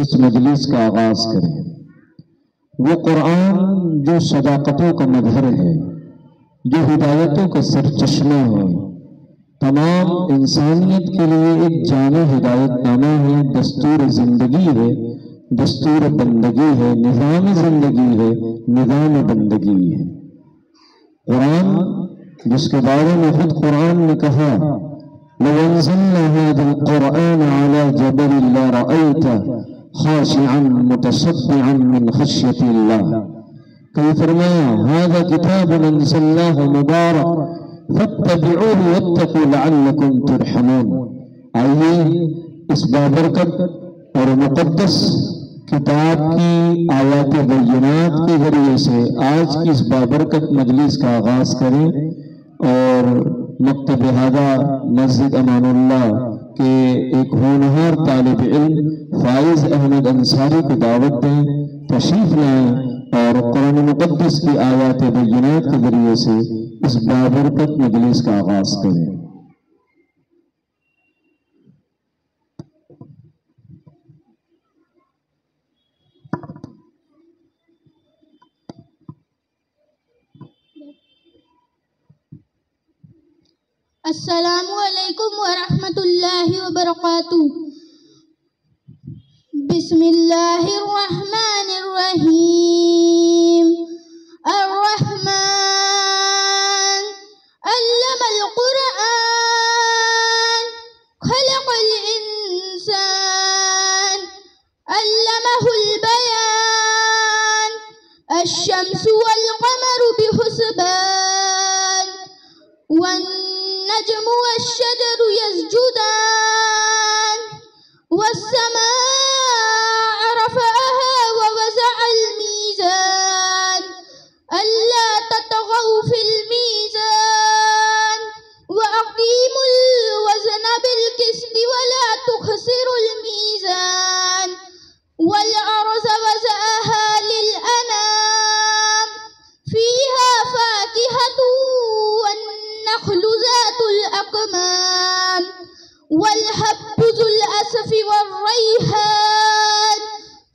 اس مجلس کا آغاز کریں۔ وہ قرآن جو صداقتوں کا مظہر ہے، جو ہدایتوں کا سرچشمہ ہے، تمام انسانیت کے لیے ایک جامع ہدایت نامہ ہے، دستور زندگی ہے، دستور بندگی ہے، نظام زندگی ہے، نظام بندگی ہے۔ قرآن جس کے بارے میں خود قرآن نے کہا لو انزلنا هذا القرآن على جبل لرأيته خاشعا متصدعا من خشية الله، کہیں فرمایا هذا كتاب انزلناه مبارك فاتبعوه واتقوا لعلكم ترحمون۔ آئیے اس بابرکت اور مقدس کتاب کی آیات بینات کے ذریعے سے آج کی اس بابرکت مجلس کا آغاز کریں اور مکتب ہادہ مسجد امان اللہ کے ایک ہونہار طالب علم فائز احمد انصاری کو دعوت دیں، تشریف لائیں اور قرآن مقدس کی آیات بینات کے ذریعے سے اس بابرکت مجلس کا آغاز کریں۔ السلام علیکم ورحمۃ اللہ وبرکاتہ۔ بسم اللہ الرحمن الرحیم۔ الرحمن علم القرآن خلق الانسان علمہ البیان الشمس والقمر بحسبان والنجم والشجر يسجدان والسماء رفعها ووزع الميزان ألا تطغوا في الميزان وأقيموا الوزن بالقسط ولا تخسروا الميزان والأرض وزعها للأنام فيها فاكهة والنخل ذات الأكمام والحب ذو العصف والريحان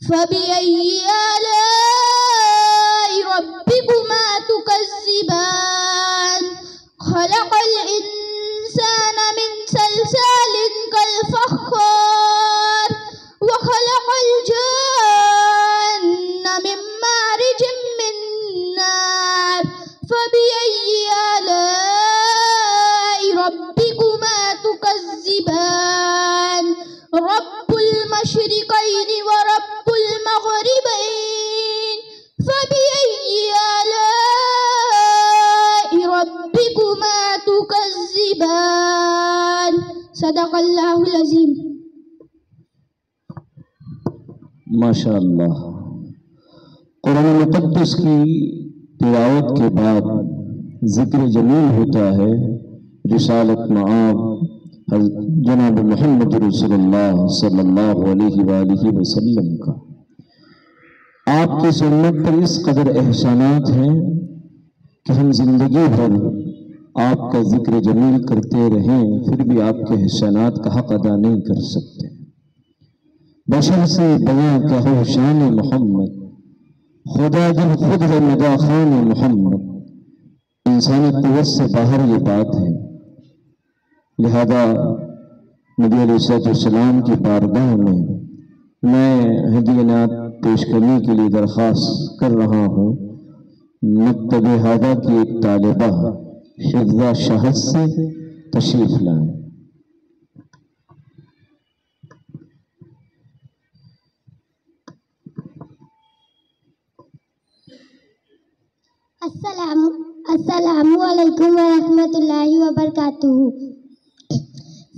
فبأي آلاء ربكما تكذبان خلق الإنسان من صلصال كالفخار وخلق الجن من مارج من نار فبأي آلاء ربكما تكذبان رب المشرقين ورب المغربين فبأي آلاء ربكما تكذبان صدق اللہ العظیم۔ ماشاءاللہ، قرآن مقدس کی تلاوت کے بعد ذکر جمیل ہوتا ہے رسالت معاب جناب محمد رسول اللہ صلی اللہ علیہ وآلہ وسلم کا۔ آپ کی سنت پر اس قدر احسانات ہیں کہ ہم زندگی بھر آپ کا ذکر جمیل کرتے رہیں پھر بھی آپ کے احسانات کا حق ادا نہیں کر سکتے۔ بشر سے بیاں کہو شان محمد، خدا جب خود ہے مدا خان محمد، انسانی قوت سے باہر یہ بات ہے۔ لہذا نبی علیہ السلام کی بارگاہ میں میں ہدیات پیش کرنے کے لیے درخواست کر رہا ہوں۔ مکتب ہادہ کی ایک طالبہ حفظہ شہد سے تشریف لائیں۔ السلام علیکم ورحمۃ اللہ وبرکاتہ۔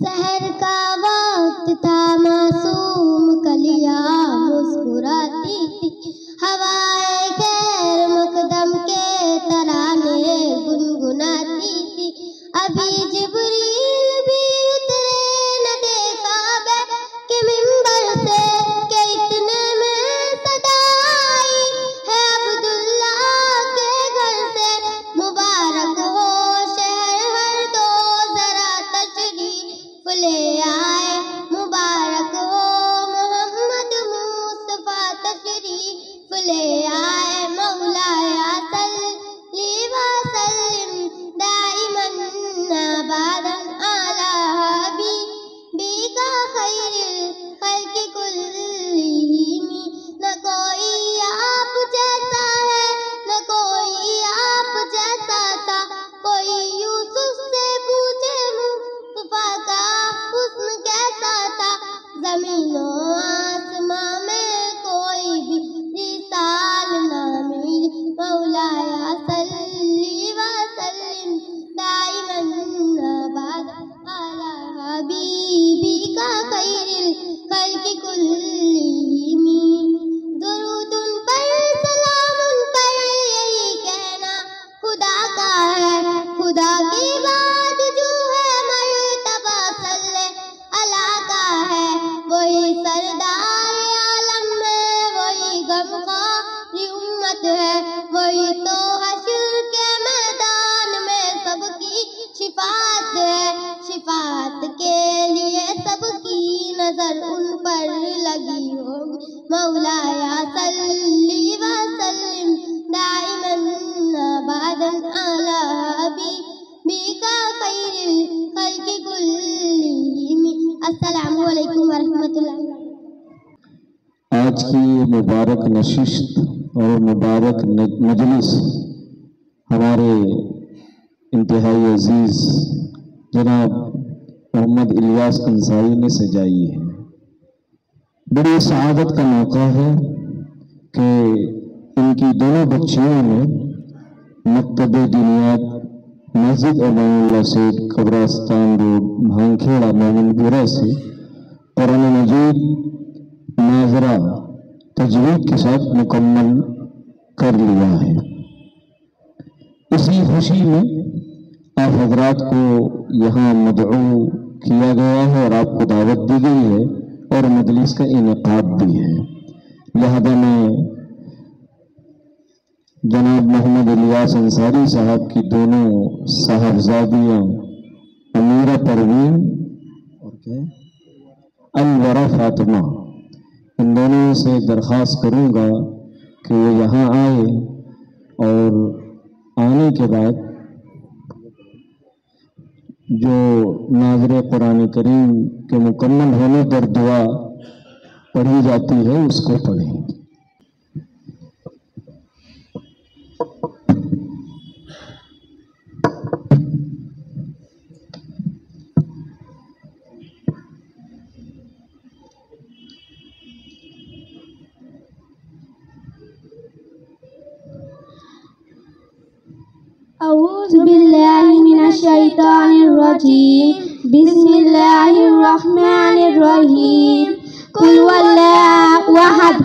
سحر کا وقت تھا معصوم کلیاں مسکراتی تھی، ہوائے خیر مقدم کے ترانے گنگناتی تھی، ابھی جبریل بھی اترے نہ دیکھا بیٹھ کے ممبر سے کہ اتنے میں صدا آئی ہے عبداللہ کے گھر سے، مبارک ہو شہر ہر دو ذرا تشریف لے آئے، مبارک ہو محمد کھلے آئے مولایا صلی وسلم دائما ابدا علی حبیبک خیر الخلق کلہم نہ کوئی آپ جیسا ہے نہ کوئی آپ جیسا تھا کوئی یوسف سے پوچھے مصطفیٰ کا حسن کیسا تھا زمین و آسمان میں کوئی بھی مثال نہ ملی مولایا صلی وسلم دائما ابدا علی حبیبک خیر الخلق کلہم درود ان پر سلام ان پر یہی کہنا خدا کا ہے خدا کے بعد جو ہے مرتبہ صلی اللہ کا ہے وہی سردار عالم ہے وہی غمخوار امت ہے وہی تو حشر کے میدان میں سب کی شفاعت ہے شفاعت کے لیے سب کی نظر ان پر لگی ہوگی مولایا صلی وسلم دائما ابدا علی حبیبک خیر الخلق کلہم السلام علیکم ورحمۃ اللہ۔ آج کی یہ مبارک نشست اور مبارک مجلس ہمارے انتہائی عزیز جناب محمد الیاس انصاری نے سجائی ہے۔ بڑی سعادت کا موقع ہے کہ ان کی دونوں بچیوں نے مکتب دینیات مسجد امان اللہ سیٹ قبرستان روڈ بھانکھیڑا مومنپورہ سے قرآن مجید ناظرہ تجوید کے ساتھ مکمل کر لیا ہے۔ اسی خوشی میں آپ حضرات کو یہاں مدعو کیا گیا ہے اور آپ کو دعوت دی گئی ہے اور مجلس کا انعقاد بھی ہے، لہذا میں جناب محمد الیاس انصاری صاحب کی دونوں صاحبزادیاں امیرہ پروین اور انورہ فاطمہ، ان دونوں سے درخواست کروں گا کہ وہ یہاں آئے اور آنے کے بعد جو ناظر قرآن کریم کے مکمل ہونے پر دعا پڑھی جاتی ہے اس کو پڑھیں۔ أعوذ بالله من الشيطان الرجيم بسم الله الرحمن الرحيم قل هو الله أحد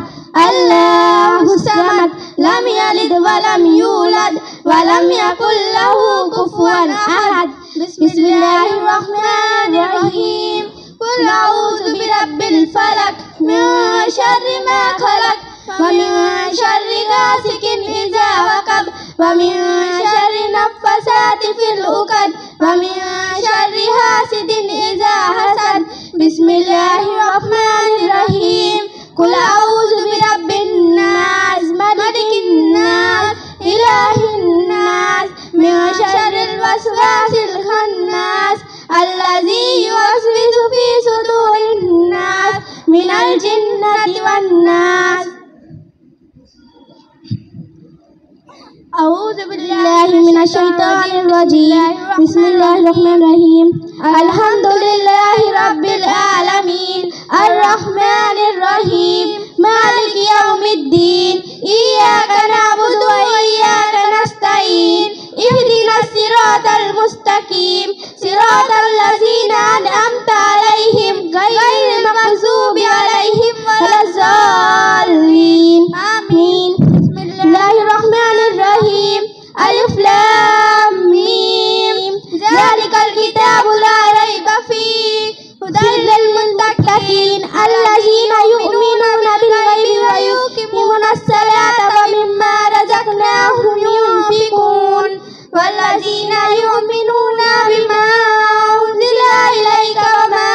الله الصمد لم يلد ولم يولد ولم يكن له كفوا أحد بسم الله الرحمن الرحيم قل أعوذ برب الفلق من شر ما خلق ومن شر غاسق إذا وقب ومن شر النفاثات في العقد ومن شر حاسد إذا حسد بسم الله الرحمن الرحيم قل أعوذ برب الناس ملك الناس إله الناس من شر الوسواس الخناس الذي يوسوس في صدور الناس من الجنة والناس أعوذ بالله من الشيطان الرجيم بسم الله الرحمن الرحيم الحمد لله رب العالمين الرحمن الرحيم مالك يوم الدين إياك نعبد وإياك نستعين اهدنا الصراط المستقيم صراط الذين أنعمت عليهم غير المغضوب عليهم ولا الضالين آمين بسم الله الرحمن الرحيم ألف لام ميم ذلك الكتاب لا ريب فيه هدى للمتقين الذين يؤمنون بالغيب ويقيمون الصلاة ومما رزقناهم ينفقون والذين يؤمنون بما أنزل إليك وما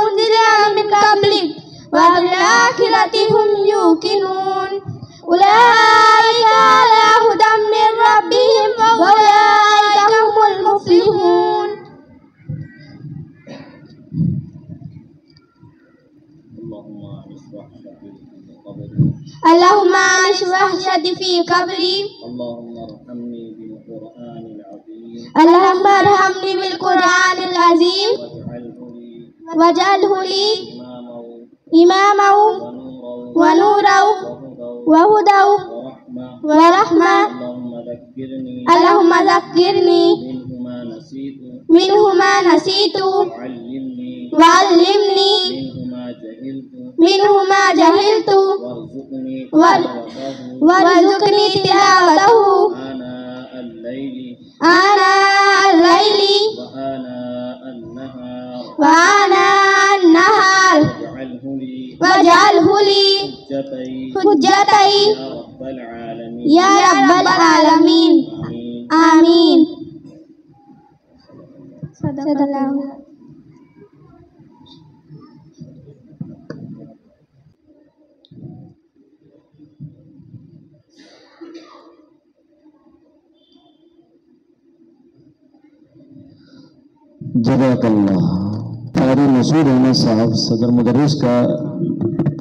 أنزل من قبلك وبالآخرة هم يوقنون أولئك على هدى من ربهم وأولئك هم المفلحون. اللهم أعش وحشتي في قبري. اللهم ارحمني بالقرآن العظيم واجعله لي إماما ونورا وهدى ورحمة. اللهم ذكرني منه ما نسيت وعلمني منه ما جهلت وارزقني تلاوته آناء الليل وآناء النهار واجعله لي حجتي يا رب العالمين. آمين. صدق اللہ. جزاک اللہ. قاری مسعود احمد صاحب صدر مدرس کا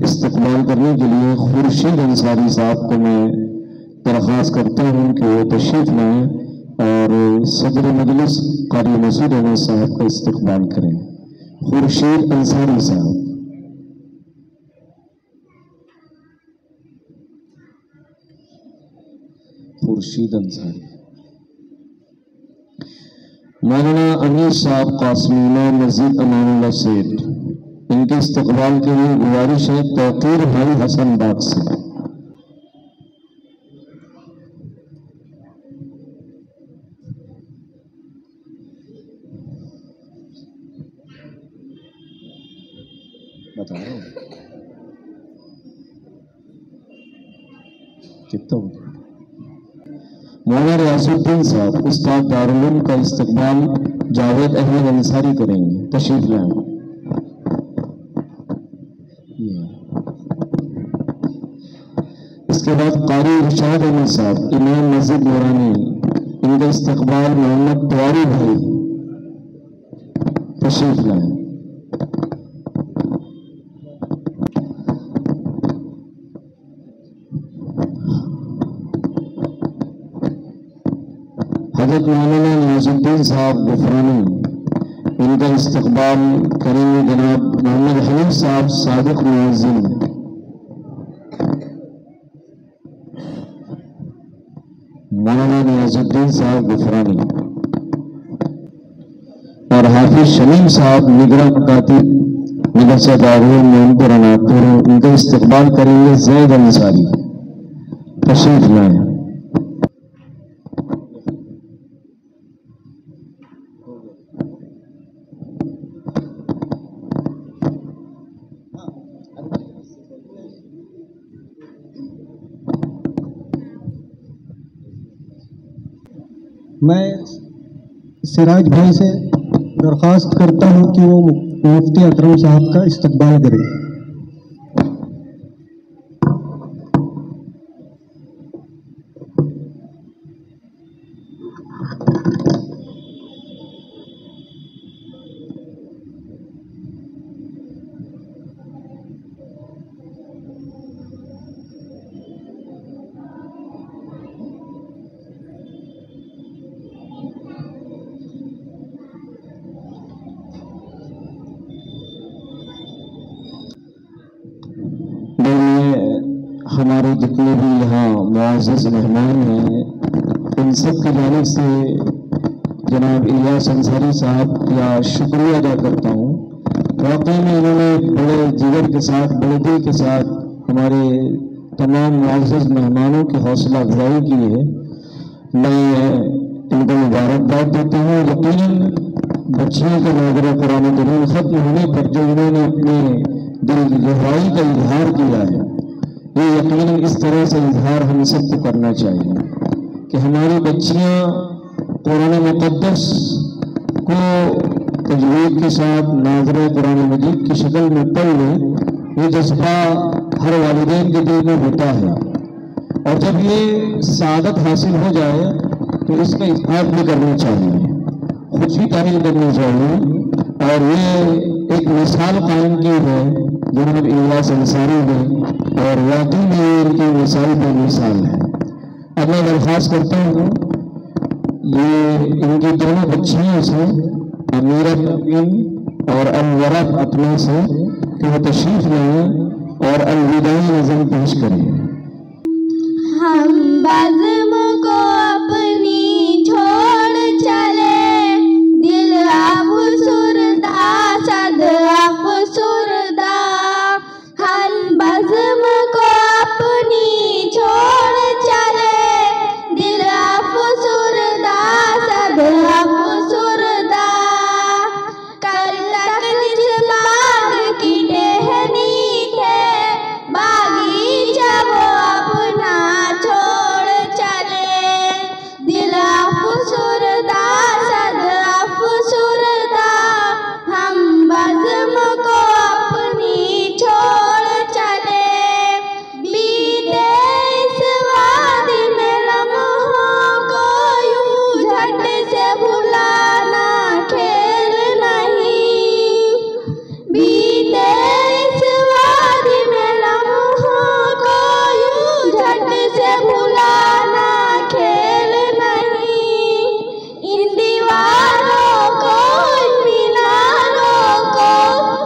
استقبال کرنے کے لیے خورشید انصاری صاحب کو میں درخواست کرتا ہوں کہ وہ تشریف لائیں اور صدر مجلس قاری مسعود احمد صاحب کا استقبال کریں. خورشید انصاری صاحب. خورشید انصاری. مولانا امیر صاحب قاسمینا مزید امان اللہ سیٹ، ان کے استقبال کے لیے گزارش ہے توقیر بھائی حسن باغ سے. بتا رہا ہوں کتنا مولانا ریاض الدین صاحب استاد دارالعلوم کا استقبال جاوید احمد انصاری کریں گے. تشریف لائیں. اس کے بعد قاری ارشاد احمد صاحب امام مسجد نورانی، ان کا استقبال محمد پیاری بھائی. تشریف لائیں. حضرت مولانا نیاز الدین صاحب غفرانی، ان کا استقبال کریں گے جناب محمد حنیف صاحب صادق مؤذن. مولانا نیاز الدین صاحب غفرانی اور حافظ شمیم صاحب نگراں کاتب مدرسہ دارالعلوم مونپور اناپور، ان کا استقبال کریں گے زید انصاری. تشریف لائیں. میں سراج بھائی سے درخواست کرتا ہوں کہ وہ مفتی اکرم صاحب کا استقبال کریں. ہمارے جتنے بھی یہاں معزز مہمان ہیں ان سب کی جانب سے جناب الیاس انصاری صاحب کا شکریہ ادا کرتا ہوں. واقعی میں انہوں نے بڑے جگر کے ساتھ بڑے دل کے ساتھ ہمارے تمام معزز مہمانوں کی حوصلہ افزائی کی ہے. میں ان کو مبارکباد دیتا ہوں. یقیناً بچیوں کا ناظرہ قرآن کریم ختم ہونے پر جو انہوں نے اپنے دل کی گہرائی کا اظہار کیا ہے، یہ یقیناً اس طرح سے اظہار ہم سب کو کرنا چاہیے کہ ہماری بچیاں قرآن مقدس کو تجوید کے ساتھ ناظرہ قرآن مجید کی شکل میں پڑھ لیں. یہ جذبہ ہر والدین کے دل میں ہوتا ہے، اور جب یہ سعادت حاصل ہو جائے تو اس کا اطاعت بھی کرنی چاہیے، خود بھی تعلیم کرنی چاہیے۔ اور یہ ایک مثال قائم کی ہے جناب الیاس انصاری نے، اور واقعی میں ان کی مثال بے مثال ہے۔ اب میں درخواست کرتا ہوں یہ ان کی دونوں بچیوں سے، امیرہ پروین اور انورہ فاطمہ سے، کہ وہ تشریف لیں اور الوداعی نظم پیش کریں۔ ہم بزم کو اپنی چھوڑ چلے، دل افسردہ صد افسردہ، ہم بزم کو اپنی چھوڑ چلے، دل افسردہ صد افسردہ، کل تک جس باغ کی ٹہنی تھے، باغیچہ وہ اپنا چھوڑ چلے، دل افسردہ صد افسردہ، ہم بزم کو اپنی چھوڑ چلے، بیتے اس وادی میں لمحوں کو یوں جھٹ سے بھلانا کھیل نہیں، بیتے اس وادی میں لمحوں کو یوں جھٹ سے بھلانا کھیل نہیں، ان دیواروں کو ان میناروں کو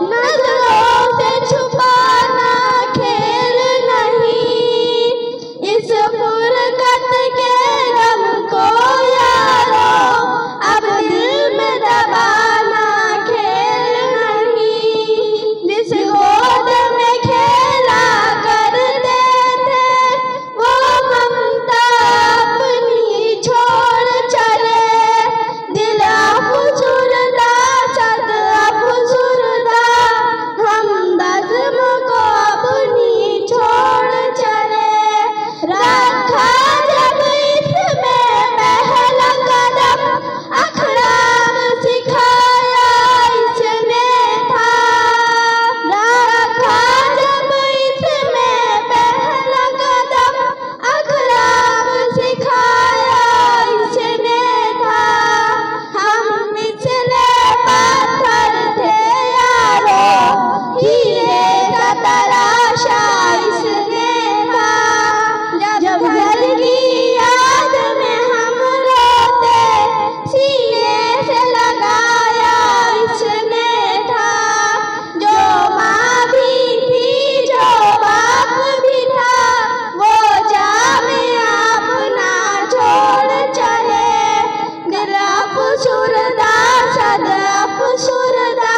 نظروں سے چھپانا کھیل نہیں، اس فرقت کے غم کو یارو اب دل میں دبانا کھیل نہیں، جس گود میں کھیلا کرتے تھے وہ ممتا اپنی چھوڑ چلے، دل افسردہ صد افسردہ، ہم بزم کو اپنی چھوڑ چلے، رکھا جب اس میں پہلا قدم، اخلاق سکھایا اس نے تھا، رکھا جب اس میں پہلا قدم، اخلاق سکھایا اس نے تھا، ہم مثل پتھر تھے یارو، ہیرے کا تراشا اس نے تھا، جب گھر کی یاد میں ہم روتے، سینے سے لگایا اس نے تھا، جو ماں بھی تھی جو باپ بھی تھا، وہ جامعہ اپنا چھوڑ چلے، دل افسردہ صد افسردہ،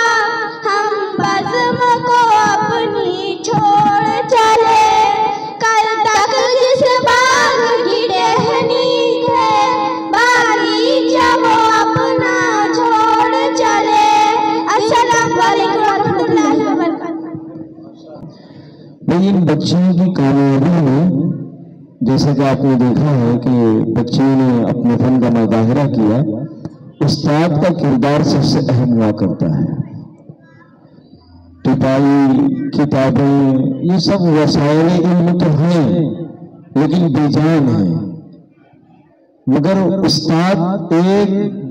ہم بزم کو اپنی چھوڑ چلے، کل تک جس باغ کی ٹہنی تھے، باغیچہ وہ اپنا چھوڑ چلے۔ السلام علیکم ورحمۃ اللہ وبرکاتہ۔ ان بچیوں کی کامیابی میں جیسا کہ آپ نے دیکھا ہے کہ بچیوں نے اپنے فن کا مظاہرہ کیا، استاد کا کردار سب سے اہم ہوا کرتا ہے۔ ٹپائی، کتابیں، یہ سب وسائل علم تو ہیں لیکن بے جان ہیں، مگر استاد ایک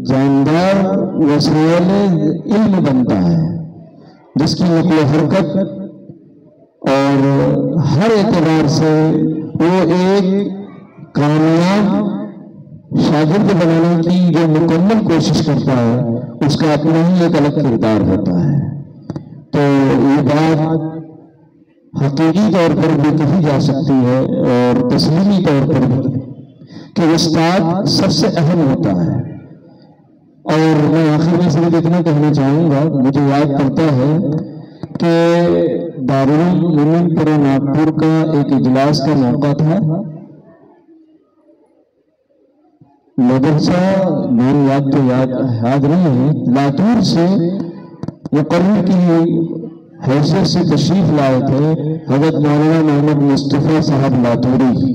جاندار وسائل علم بنتا ہے جس کی نقل و حرکت اور ہر اعتبار سے وہ ایک کامیاب شاگرد بنانے کی جو مکمل کوشش کرتا ہے، اس کا اپنا ہی ایک الگ کردار ہوتا ہے۔ تو یہ بات حقیقی طور پر بھی کہی جا سکتی ہے اور تسلیمی طور پر بھی کہ استاد سب سے اہم ہوتا ہے۔ اور میں آخر میں صرف اتنا کہنا چاہوں گا، مجھے یاد پڑتا ہے کہ دارالعلوم پورا ناگپور کا ایک اجلاس کا موقع تھا، مدرسہ نام یاد نہیں ہے، لاتور سے مقرر کی حیثیت سے تشریف لائے تھے حضرت مولانا محمد مصطفیٰ صاحب لاتوری،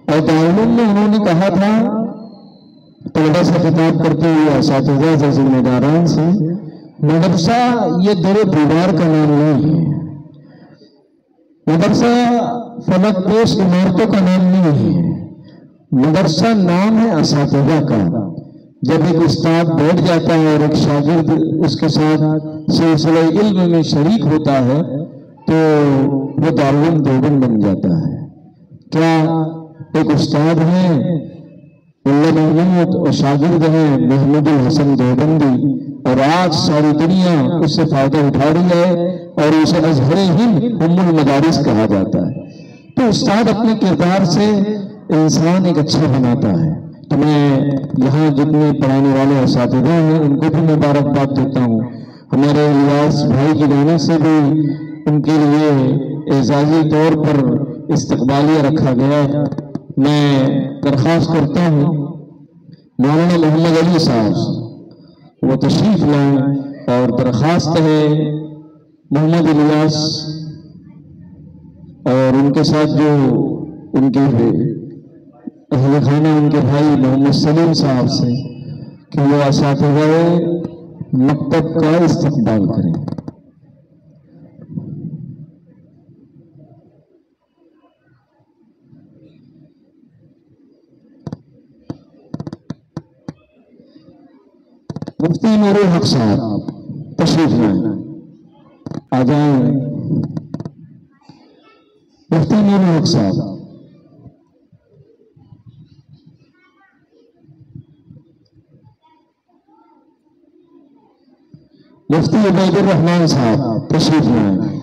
اور دارالعلوم میں انہوں نے کہا تھا طلبہ سے خطاب کرتے ہوئے، اساتذہ سے، ذمہ داران سے، مدرسہ یہ در و دیوار کا نام نہیں ہے، مدرسہ فلک پوش عمارتوں کا نام نہیں ہے، مدرسہ نام ہے اساتذہ کا۔ جب ایک استاد بیٹھ جاتا ہے اور ایک شاگرد اس کے ساتھ سلسلہ علم میں شریک ہوتا ہے تو وہ دارالعلوم دیوبند بن جاتا ہے۔ کیا ایک استاد ہیں ملا محمود اور شاگرد ہیں محمود الحسن دیوبندی، اور آج ساری دنیا اس سے فائدہ اٹھا رہی ہے اور اسے ازہر ہند ام المدارس کہا جاتا ہے۔ تو استاد اپنے کردار سے انسان ایک اچھا بناتا ہے۔ تو میں یہاں جتنے پڑھانے والے اساتذہ ہیں ان کو بھی مبارکباد دیتا ہوں۔ ہمارے الیاس بھائی کی جانب سے بھی ان کے لیے اعزازی طور پر استقبالیہ رکھا گیا ہے۔ میں درخواست کرتا ہوں مولانا محمد علی صاحب وہ تشریف لائیں، اور درخواست ہے محمد الیاس اور ان کے ساتھ جو ان کے اہل خانہ ان کے بھائی محمد سلیم صاحب سے کہ وہ اساتذہ مکتب کا استقبال کریں۔ مفتی نور الحق صاحب تشریف لائیں، آ جائیں مفتی نور الحق صاحب۔ مفتی عبید الرحمان صاحب تشریف لائیں۔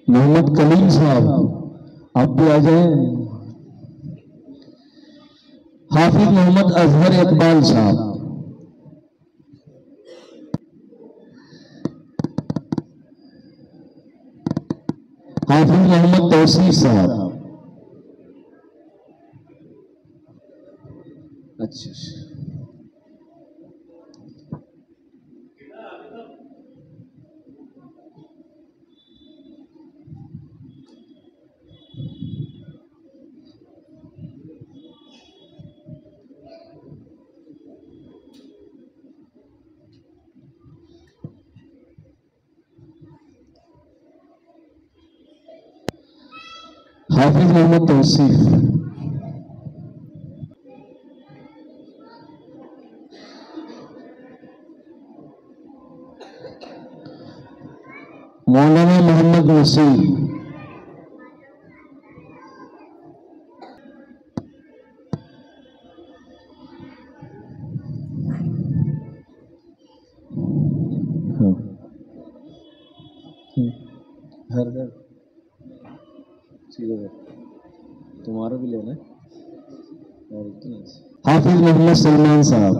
محمد کلیم صاحب آپ بھی آ جائیں۔ حافظ محمد اظہر اقبال صاحب، حافظ محمد توصیف صاحب، اچھا حافظ محمد توصیف، مولانا محمد نصیر، تمہارا بھی لینا ہے، حافظ محمد سلمان صاحب،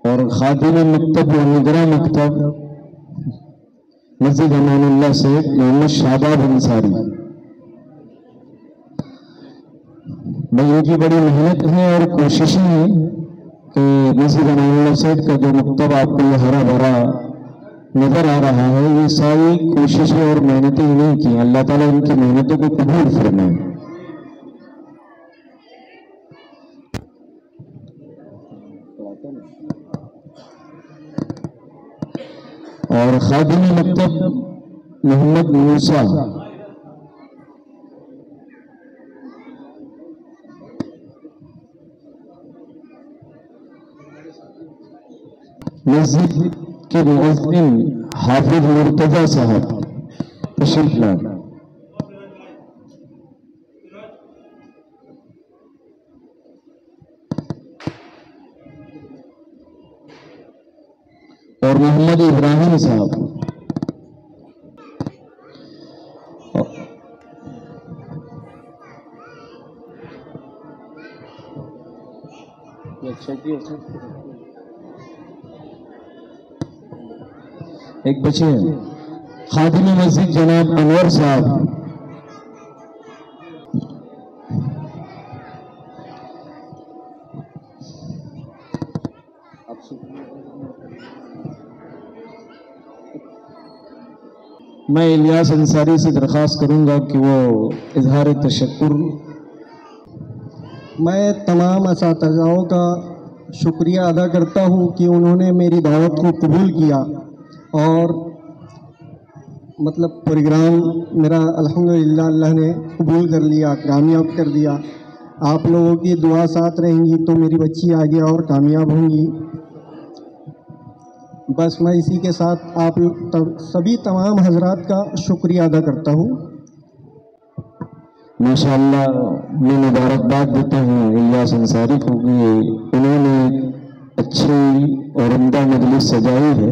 اور خادم مکتب و نگراں مکتب مسجد امان اللہ سے محمد شاداب انصاری۔ بھائی ان کی بڑی محنت ہے اور کوششیں ہیں کہ مسجد امان اللہ سیٹ کا جو مکتب آپ کو یہ ہرا بھرا نظر آ رہا ہے، یہ ساری کوششیں اور محنتیں انہیں کی، اللہ تعالیٰ ان کی محنتوں کو قبول فرمائے۔ اور خادم مکتب محمد موسیٰ، مسجد کے مؤذن حافظ مرتضی صاحب تشریف لائیں۔ اور محمد ابراہیم صاحب، ایک بچے ہیں خادم مسجد جناب انور صاحب میں الیاس انصاری سے درخواست کروں گا کہ وہ اظہار تشکر. میں تمام اساتذاؤں کا شکریہ ادا کرتا ہوں کہ انہوں نے میری دعوت کو قبول کیا اور پروگرام میرا الحمدللہ اللہ نے قبول کر لیا، کامیاب کر دیا. آپ لوگوں کی دعا ساتھ رہیں گی تو میری بچی آگے اور کامیاب ہوں گی. بس میں اسی کے ساتھ آپ سبھی تمام حضرات کا شکریہ ادا کرتا ہوں. ماشاءاللہ میں مبارکباد دیتا ہوں الیاس انصاری کو کہ انہوں نے اچھی اور عمدہ مجلس سجائی ہے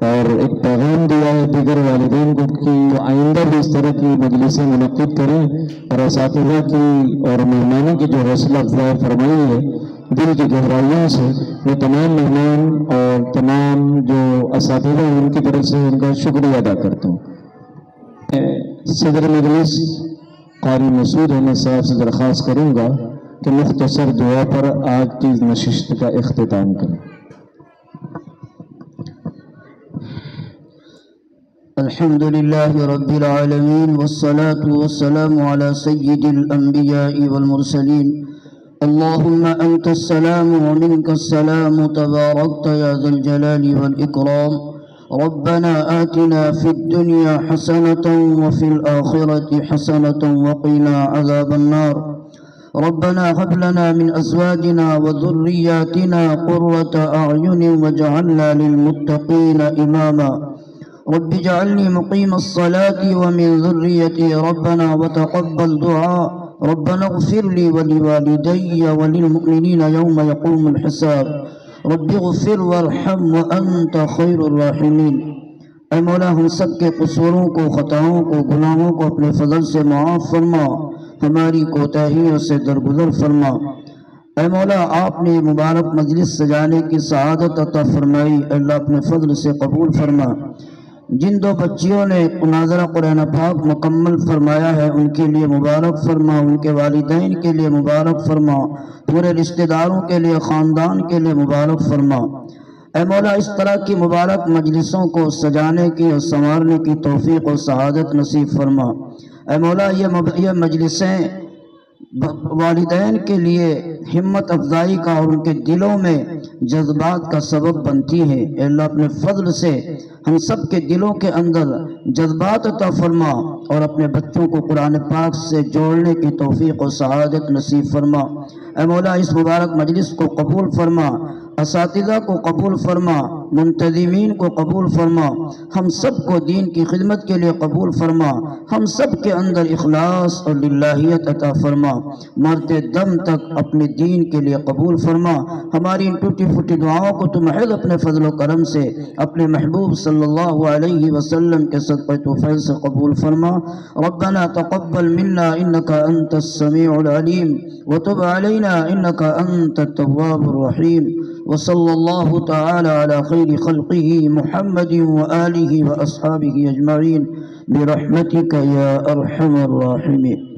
اور ایک پیغام دیا ہے دیگر والدین کو کہ وہ آئندہ بھی اس طرح کی مجلسیں منعقد کریں اور اساتذہ کی اور مہمانوں کی جو حوصلہ افزائی فرمائی ہے دل کی گہرائیوں سے میں تمام مہمان اور تمام جو اساتذہ ہیں ان کی طرف سے ان کا شکریہ ادا کرتا ہوں. صدر مجلس قاری مسعود احمد صاحب سے درخواست کروں گا کہ مختصر دعا پر آج کی نشست کا اختتام کریں. الحمد لله رب العالمين والصلاة والسلام على سيد الأنبياء والمرسلين. اللهم أنت السلام ومنك السلام تباركت يا ذا الجلال والإكرام. ربنا آتنا في الدنيا حسنة وفي الآخرة حسنة وقنا عذاب النار. ربنا هب لنا من أزواجنا وذرياتنا قرة أعين واجعلنا للمتقين إماما. رب اجعلني مقيم الصلاة ومن ذريتي ربنا وتقبل دعاء. ربنا اغفر لي ولوالدي وللمؤمنين يوم يقوم الحساب. رب اغفر وارحم وأنت خير الراحمين. اے مولا ہم سب کے قصوروں کو، خطاؤں کو، گناہوں کو اپنے فضل سے معاف فرما، ہماری کوتاہیوں سے درگزر فرما. اے مولا آپ نے مبارک مجلس سجانے کی سعادت عطا فرمائی، اللہ اپنے فضل سے قبول فرما. جن دو بچیوں نے مناظرہ قرآن پاک مکمل فرمایا ہے ان کے لیے مبارک فرما، ان کے والدین کے لیے مبارک فرما، پورے رشتہ داروں کے لیے، خاندان کے لیے مبارک فرما. اے مولا اس طرح کی مبارک مجلسوں کو سجانے کی اور سنوارنے کی توفیق و سعادت نصیب فرما. اے مولا یہ مجلسیں والدین کے لیے ہمت افزائی کا اور ان کے دلوں میں جذبات کا سبب بنتی ہے. اے اللہ اپنے فضل سے ہم سب کے دلوں کے اندر جذبات عطا فرما اور اپنے بچوں کو قرآن پاک سے جوڑنے کی توفیق و سعادت نصیب فرما. اے مولا اس مبارک مجلس کو قبول فرما، اساتذہ کو قبول فرما، منتظمین کو قبول فرما، ہم سب کو دین کی خدمت کے لیے قبول فرما، ہم سب کے اندر اخلاص اور للہیت عطا فرما، مرتے دم تک اپنے دین کے لیے قبول فرما. ہماری ان ٹوٹی پھوٹی دعاؤں کو تو محض اپنے فضل و کرم سے اپنے محبوب صلی اللہ علیہ وسلم کے صدقہ توفیل سے قبول فرما. ربنا تقبل منا انك انت السميع العليم وتب علينا انك انت التواب الرحيم. وصلى الله تعالى على خير خلقه محمد وآله وأصحابه أجمعين برحمتك يا أرحم الراحمين.